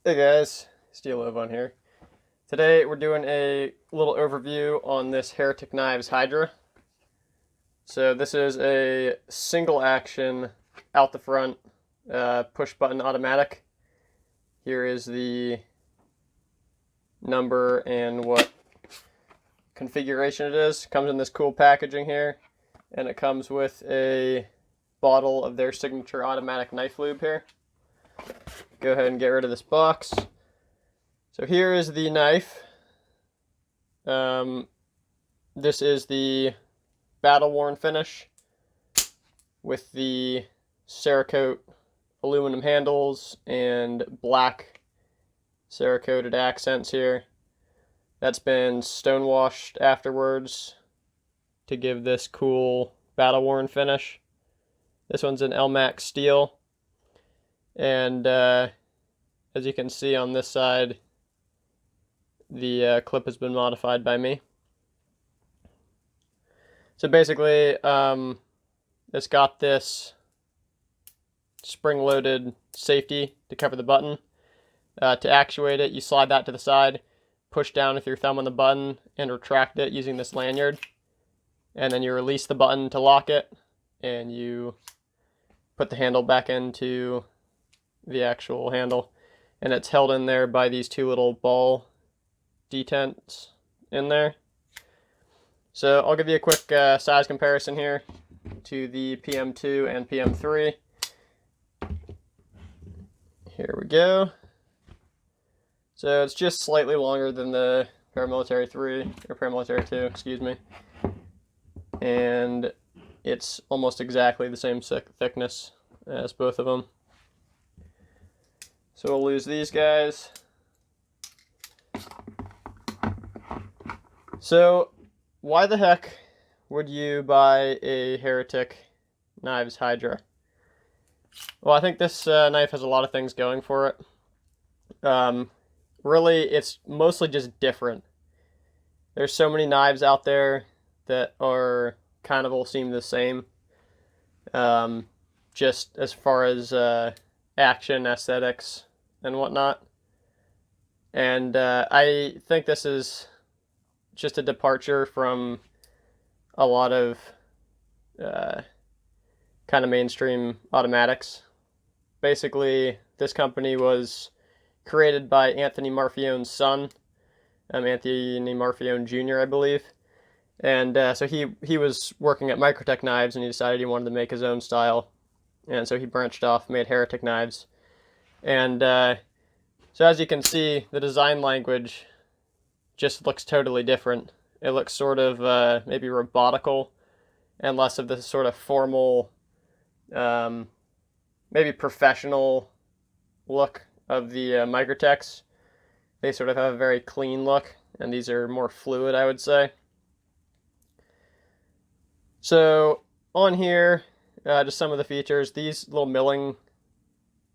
Hey guys, Steel Ovan here. Today we're doing a little overview on this Heretic Knives Hydra. So this is a single action out the front push button automatic. Here is the number and what configuration it is. Comes in this cool packaging here, and it comes with a bottle of their signature automatic knife lube here. Go ahead and get rid of this box. So here is the knife. This is the battle worn finish with the Cerakote aluminum handles and black Cerakoted accents here. That's been stonewashed afterwards to give this cool battle worn finish. This one's an LMAX steel, and as you can see on this side, the clip has been modified by me. So basically, it's got this spring-loaded safety to cover the button. To actuate it, you slide that to the side, push down with your thumb on the button, and retract it using this lanyard. And then you release the button to lock it, and you put the handle back into the actual handle. And it's held in there by these two little ball detents in there. So I'll give you a quick size comparison here to the PM2 and PM3. Here we go. So it's just slightly longer than the Paramilitary 3, or Paramilitary 2, excuse me. And it's almost exactly the same thickness as both of them. So we'll lose these guys. So why the heck would you buy a Heretic Knives Hydra? Well, I think this knife has a lot of things going for it. Really, it's mostly just different. There's so many knives out there that are kind of all seem the same. Just as far as action, aesthetics, and whatnot. And I think this is just a departure from a lot of kind of mainstream automatics. Basically, this company was created by Anthony Marfione's son, Anthony Marfione Jr., I believe. And so he was working at Microtech Knives, and he decided he wanted to make his own style. And so he branched off, made Heretic Knives. And so as you can see, the design language just looks totally different. It looks sort of maybe robotical, and less of this sort of formal, maybe professional look of the Microtechs. They sort of have a very clean look, and these are more fluid, I would say. So on here, just some of the features. These little milling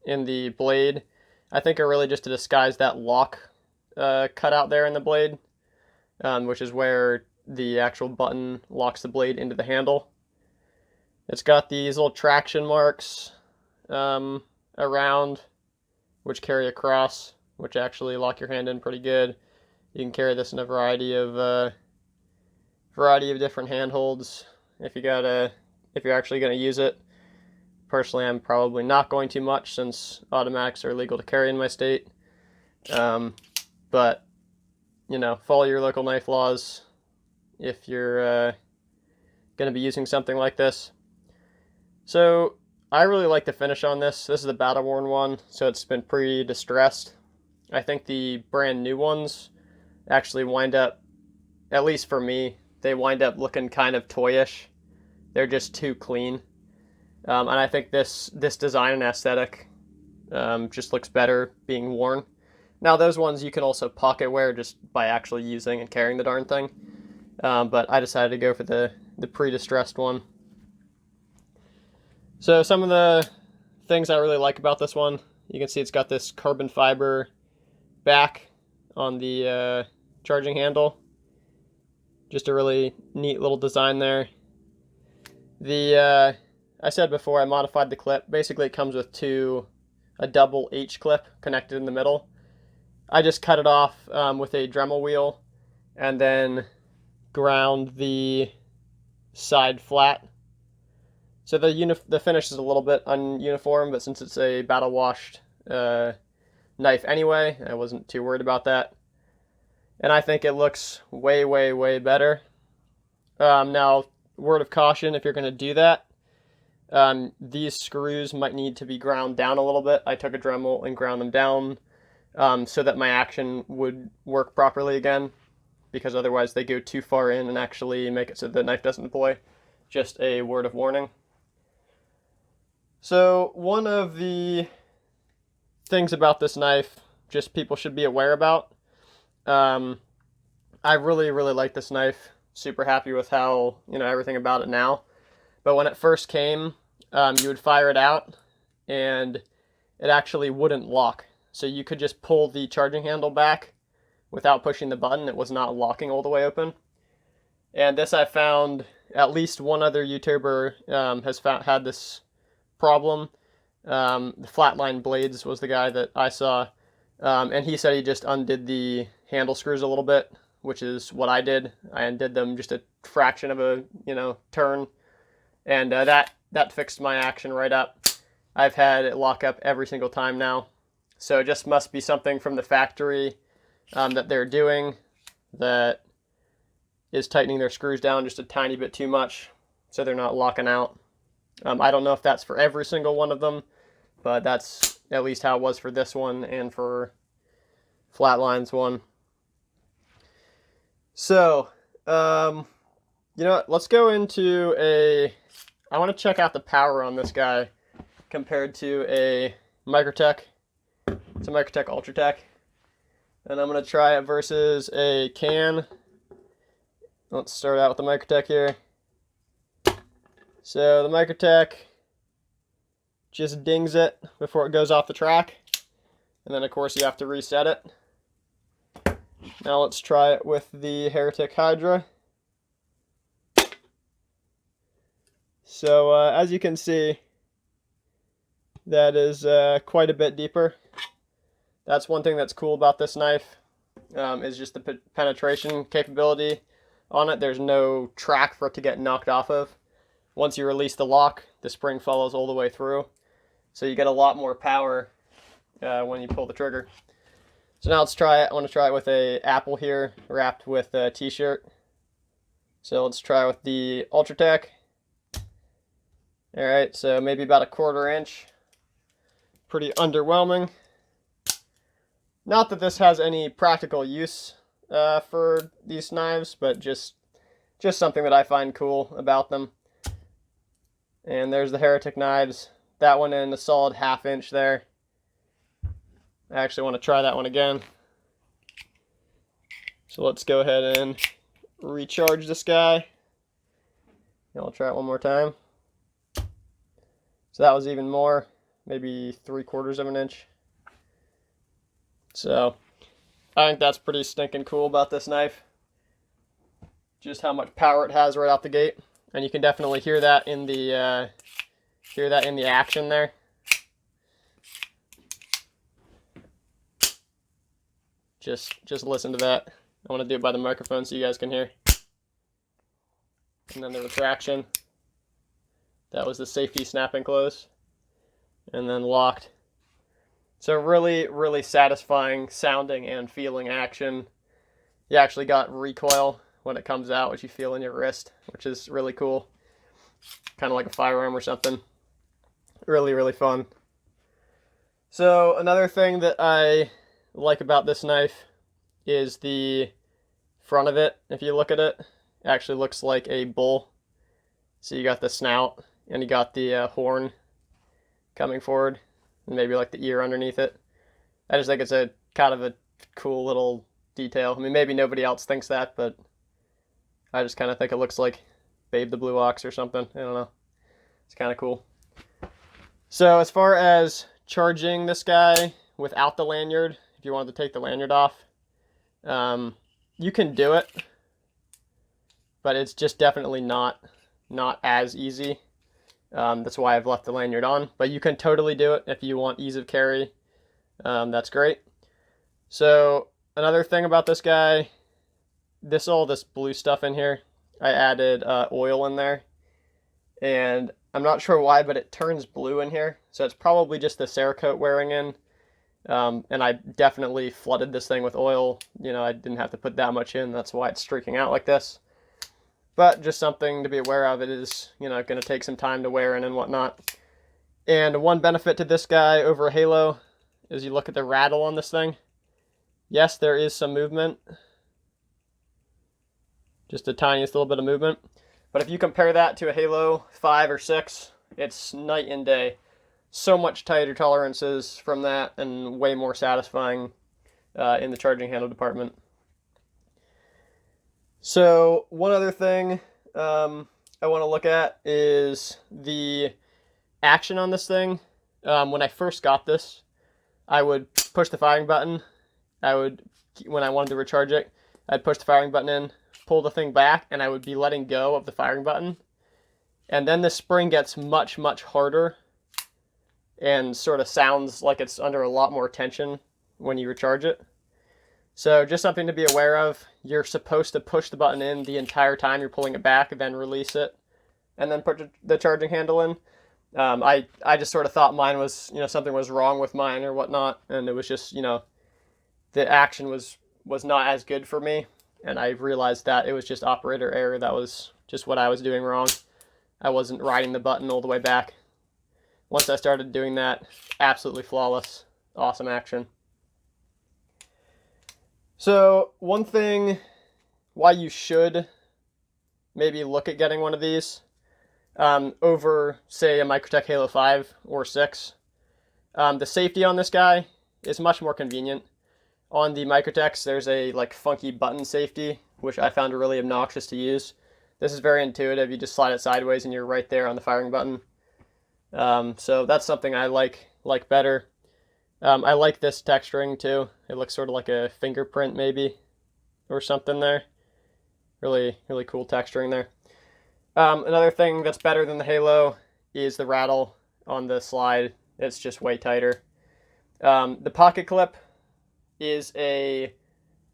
in the blade, I think are really just to disguise that lock cut out there in the blade, which is where the actual button locks the blade into the handle. It's got these little traction marks around, which carry across, which actually lock your hand in pretty good. You can carry this in a variety of different handholds if you're actually going to use it. Personally, I'm probably not going to much, since automatics are illegal to carry in my state. But you know, follow your local knife laws if you're going to be using something like this. So I really like the finish on this. This is the battle worn one, so it's been pre-distressed. I think the brand new ones actually wind up, at least for me, they wind up looking kind of toyish. They're just too clean. And I think this design and aesthetic just looks better being worn. Now those ones you can also pocket wear just by actually using and carrying the darn thing. But I decided to go for the pre-distressed one. So some of the things I really like about this one, you can see it's got this carbon fiber back on the charging handle. Just a really neat little design there. I said before I modified the clip. Basically it comes with a double H clip connected in the middle. I just cut it off with a Dremel wheel and then ground the side flat. So the finish is a little bit ununiform, but since it's a battle washed knife anyway, I wasn't too worried about that. And I think it looks way, way, way better. Now, word of caution, if you're going to do that, these screws might need to be ground down a little bit. I took a Dremel and ground them down so that my action would work properly again, because otherwise they go too far in and actually make it so the knife doesn't deploy. Just a word of warning. So one of the things about this knife just people should be aware about. I really, really like this knife. Super happy with how, everything about it now. But when it first came, you would fire it out and it actually wouldn't lock. So you could just pull the charging handle back without pushing the button. It was not locking all the way open. And this I found, at least one other YouTuber has had this problem. The Flatline Blades was the guy that I saw. And he said he just undid the handle screws a little bit, which is what I did. I undid them just a fraction of a, turn. And that fixed my action right up. I've had it lock up every single time now. So it just must be something from the factory that they're doing that is tightening their screws down just a tiny bit too much, so they're not locking out. I don't know if that's for every single one of them, but that's at least how it was for this one and for Flatline's one. So, you know what? Let's go into I want to check out the power on this guy compared to a Microtech. It's a Microtech Ultratech. And I'm going to try it versus a can. Let's start out with the Microtech here. So the Microtech just dings it before it goes off the track. And then of course you have to reset it. Now let's try it with the Heretic Hydra. So as you can see, that is quite a bit deeper. That's one thing that's cool about this knife, is just the penetration capability on it. There's no track for it to get knocked off of. Once you release the lock, the spring follows all the way through. So you get a lot more power when you pull the trigger. So now let's try it. I want to try it with a apple here, wrapped with a t-shirt. So let's try with the Ultratech. Alright, so maybe about a 1/4 inch. Pretty underwhelming. Not that this has any practical use for these knives, but just something that I find cool about them. And there's the Heretic Knives. That one in a solid 1/2 inch there. I actually want to try that one again. So let's go ahead and recharge this guy. And I'll try it one more time. So that was even more, maybe 3/4 of an inch. So I think that's pretty stinking cool about this knife. Just how much power it has right out the gate. And you can definitely hear that in the action there. Just listen to that. I want to do it by the microphone so you guys can hear. And then the retraction. That was the safety snapping close. And then locked. So really, really satisfying sounding and feeling action. You actually got recoil when it comes out, which you feel in your wrist, which is really cool. Kind of like a firearm or something. Really, really fun. So another thing that I like about this knife is the front of it. If you look at it, it actually looks like a bull. So you got the snout and you got the horn coming forward, and maybe like the ear underneath it. I just think it's a kind of a cool little detail. I mean, maybe nobody else thinks that, but I just kind of think it looks like Babe the Blue Ox or something. I don't know. It's kind of cool. So as far as charging this guy without the lanyard, if you wanted to take the lanyard off, you can do it, but it's just definitely not as easy. That's why I've left the lanyard on, but you can totally do it if you want ease of carry. That's great. So another thing about this guy, all this blue stuff in here, I added oil in there, and I'm not sure why, but it turns blue in here. So it's probably just the Cerakote wearing in. And I definitely flooded this thing with oil. You know, I didn't have to put that much in. That's why it's streaking out like this. But just something to be aware of. It is, you know, going to take some time to wear in and whatnot. And one benefit to this guy over Halo is you look at the rattle on this thing. Yes, there is some movement. Just a tiniest little bit of movement. But if you compare that to a Halo 5 or 6, it's night and day. So much tighter tolerances from that and way more satisfying in the charging handle department. So one other thing I want to look at is the action on this thing. When I first got this, I would push the firing button. When I wanted to recharge it, I'd push the firing button in, pull the thing back, and I would be letting go of the firing button. And then the spring gets much, much harder and sort of sounds like it's under a lot more tension when you recharge it. So just something to be aware of. You're supposed to push the button in the entire time you're pulling it back, then release it, and then put the charging handle in. I just sort of thought mine was, you know, something was wrong with mine or whatnot, and it was just, you know, the action was not as good for me, and I realized that it was just operator error. That was just what I was doing wrong. I wasn't riding the button all the way back. Once I started doing that, absolutely flawless, awesome action. So one thing why you should maybe look at getting one of these over, say, a Microtech Halo 5 or 6, the safety on this guy is much more convenient. On the Microtechs, there's a like funky button safety, which I found really obnoxious to use. This is very intuitive. You just slide it sideways and you're right there on the firing button. So that's something I like better. I like this texturing too. It looks sort of like a fingerprint maybe or something there. Really, really cool texturing there. Another thing that's better than the Halo is the rattle on the slide. It's just way tighter. The pocket clip is the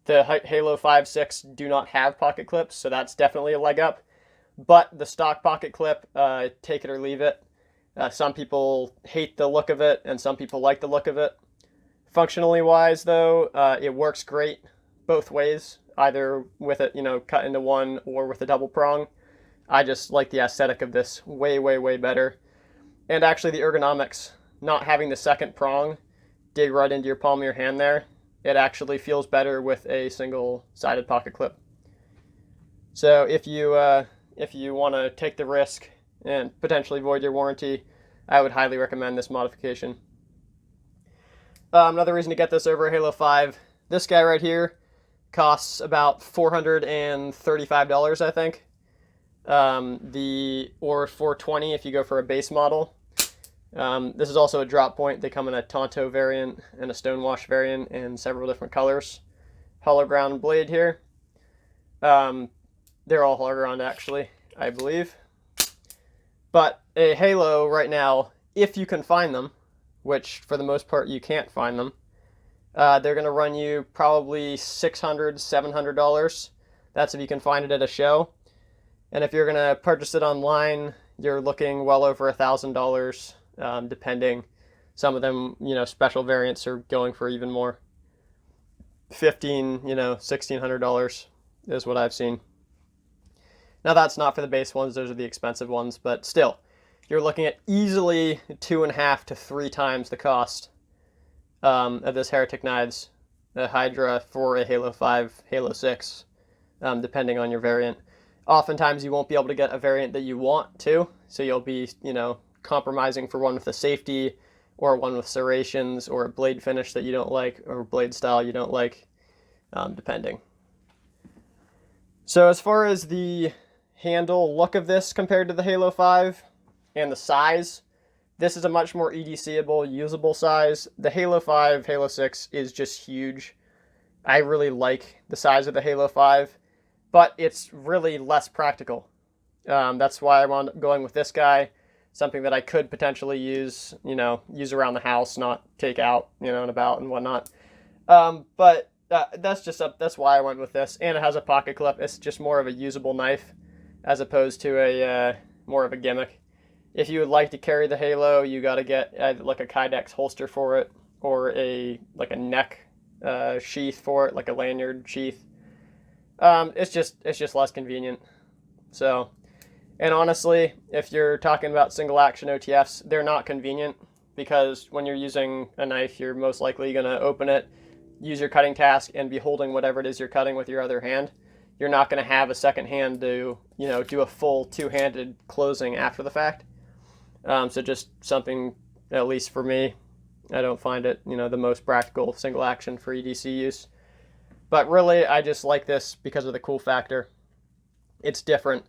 Halo 5, 6 do not have pocket clips, so that's definitely a leg up. But the stock pocket clip, take it or leave it. Some people hate the look of it, and some people like the look of it. Functionally wise, though, it works great both ways, either with it, you know, cut into one or with a double prong. I just like the aesthetic of this way, way, way better. And actually the ergonomics, not having the second prong dig right into your palm of your hand there, it actually feels better with a single-sided pocket clip. So if you want to take the risk and potentially void your warranty, I would highly recommend this modification. Another reason to get this over Halo 5, this guy right here costs about $435, I think. Or $420 if you go for a base model. This is also a drop point. They come in a Tonto variant and a Stonewash variant in several different colors. Hollow ground blade here. They're all hollow ground actually, I believe. But a Halo right now, if you can find them, which for the most part you can't find them, they're going to run you probably $600, $700. That's if you can find it at a show. And if you're going to purchase it online, you're looking well over $1,000, depending. Some of them, you know, special variants are going for even more. $1,500, $1,600 is what I've seen. Now that's not for the base ones, those are the expensive ones, but still, you're looking at easily 2.5 to 3 times the cost of this Heretic Knives Hydra for a Halo 5, Halo 6, depending on your variant. Oftentimes you won't be able to get a variant that you want to, so you'll be, compromising for one with a safety, or one with serrations, or a blade finish that you don't like, or blade style you don't like, depending. So as far as the handle look of this compared to the Halo 5 and the size, this is a much more EDCable, usable size. The Halo 5, Halo 6 is just huge. I really like the size of the Halo 5, but it's really less practical. That's why I wound up going with this guy, something that I could potentially use, use around the house, not take out, and about and whatnot. But that's why I went with this, and it has a pocket clip. It's just more of a usable knife as opposed to a more of a gimmick. If you would like to carry the Halo, you got to get like a Kydex holster for it, or a neck sheath for it, like a lanyard sheath. It's just less convenient. So, and honestly, if you're talking about single action OTFs, they're not convenient because when you're using a knife, you're most likely going to open it, use your cutting task, and be holding whatever it is you're cutting with your other hand. You're not going to have a second hand to, do a full two-handed closing after the fact. So just something, at least for me, I don't find it, the most practical single action for EDC use. But really, I just like this because of the cool factor. It's different.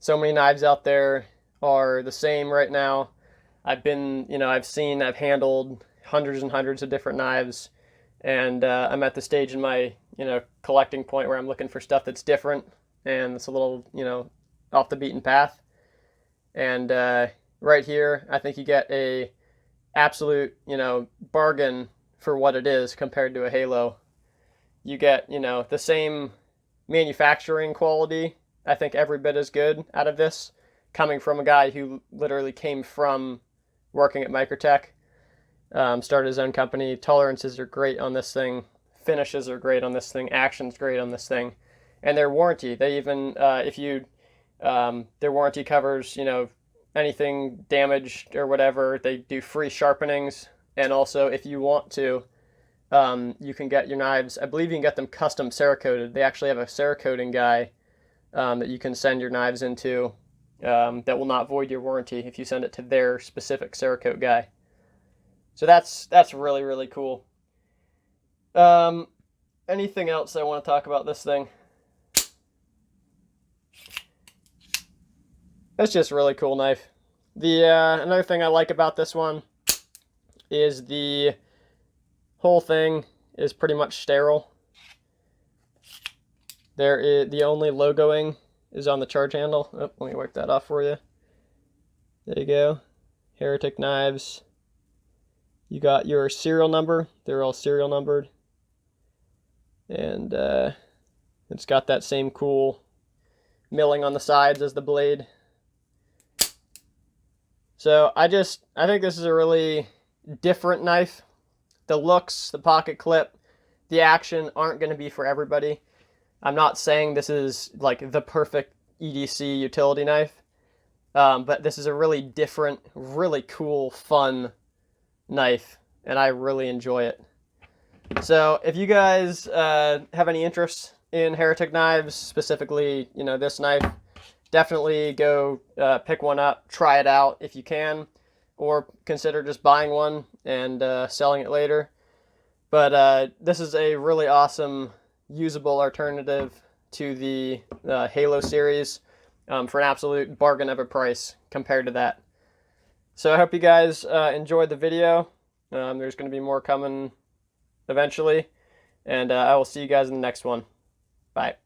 So many knives out there are the same right now. I've handled hundreds and hundreds of different knives, and I'm at the stage in my, collecting point where I'm looking for stuff that's different and it's a little, off the beaten path. And right here, I think you get a absolute, bargain for what it is compared to a Halo. You get, the same manufacturing quality. I think every bit as good out of this, coming from a guy who literally came from working at Microtech, started his own company. Tolerances are great on this thing. Finishes are great on this thing. Action's great on this thing. And their warranty, they even, their warranty covers, anything damaged or whatever. They do free sharpenings. And also, if you want to, you can get your knives, I believe you can get them custom Cerakoted. They actually have a Cerakoting guy that you can send your knives into that will not void your warranty if you send it to their specific Cerakote guy. So that's really, really cool. Anything else I want to talk about this thing? That's just a really cool knife. The another thing I like about this one is the whole thing is pretty much sterile. The only logoing is on the charge handle. Oh, let me wipe that off for you. There you go. Heretic Knives. You got your serial number. They're all serial numbered. And it's got that same cool milling on the sides as the blade. So I think this is a really different knife. The looks, the pocket clip, the action aren't going to be for everybody. I'm not saying this is like the perfect EDC utility knife, but this is a really different, really cool, fun knife, and I really enjoy it. So if you guys have any interest in Heretic Knives, specifically, this knife, definitely go pick one up, try it out if you can, or consider just buying one and selling it later. But this is a really awesome, usable alternative to the Halo series for an absolute bargain of a price compared to that. So I hope you guys enjoyed the video. There's going to be more coming eventually, and I will see you guys in the next one. Bye.